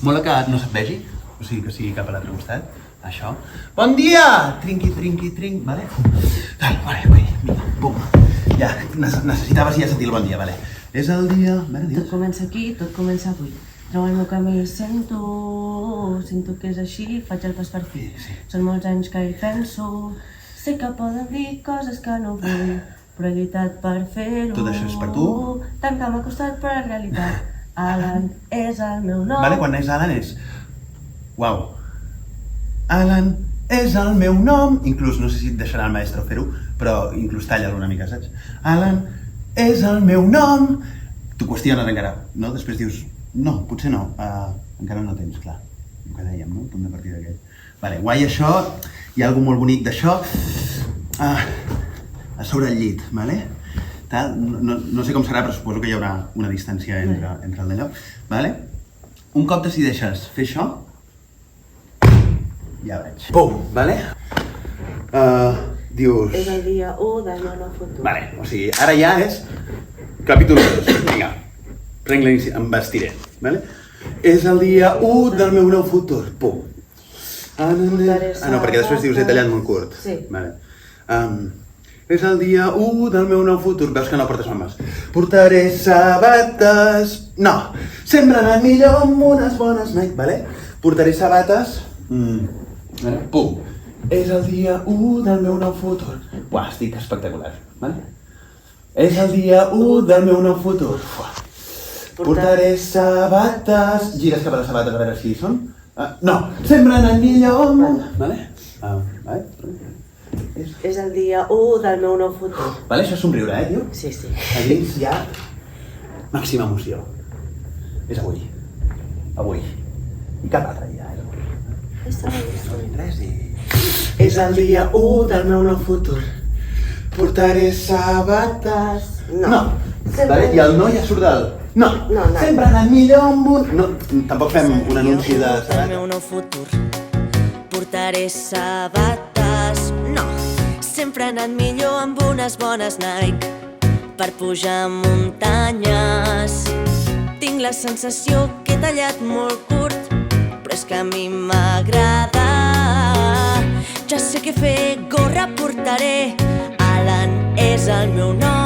Mola que no se't vegi, o sigui que sigui cap a l'altre costat. Això. Bon dia! Trinqui, vale? Vale, vinga, bum. Ja, necessitaves ja sentir el bon dia, vale? És el dia... Tot comença aquí, tot comença avui. Trobo el meu camí, sento que és així, faig el pas per fi. Són molts anys que hi penso, sé que poden dir coses que no vull, però he lluitat per fer-ho. Tot això és per tu? Tant que m'ha costat, però en realitat Alan és el meu nom. Vale, quan és Alan és... Uau. Alan és el meu nom. Inclús, no sé si et deixarà el maestro fer-ho, però inclús talla-lo una mica, saps? Alan és el meu nom. Tu qüestiones encara, no? Després dius, no, potser no. Encara no tens, clar. El que dèiem, no? El punt de partida aquell. Vale, guai això. Hi ha alguna molt bonic d'això. A sobre el llit, vale? No sé com serà, però suposo que hi haurà una distància entre el d'allò. Vale? Un cop decideixes fer això, ja veig. Pum, vale? Dius... És el dia 1 del meu nou futur. Vale, o sigui, ara ja és capítol 2. Vinga, prenc l'inici, em vestiré, vale? És el dia 1 del meu nou futur. Pum. No, perquè després dius he tallat molt curt. Sí. Vale. És el dia 1 del meu nou futur. Veus que no portes mames. Portaré sabates... No, sempre anar millor amb unes bones Nike, vale? Portaré sabates... Pum. És el dia 1 del meu nou futur. Uah, estic espectacular, vale? És el dia 1 del meu nou futur. Portaré sabates... Gires cap a les sabates a veure si hi són. No, sempre anant millor amb... Vale? És el dia 1 del meu nou futur. Vale, això és somriure, tio? Sí. A dins hi ha màxima emoció. És avui. Avui. I cap altre dia, És el dia 1 del meu nou futur. Portaré sabates... No. Vale, i el no ja surt del... No. Sempre anant millor amb un... No, tampoc fem un anunci de... El meu nou futur. Portaré sabates... No. Sempre he anat millor amb unes bones Nike per pujar muntanyes. Tinc la sensació que he tallat molt curt, però és que a mi m'agrada. Ja sé què fer, gorra portaré. Alan és el meu nom.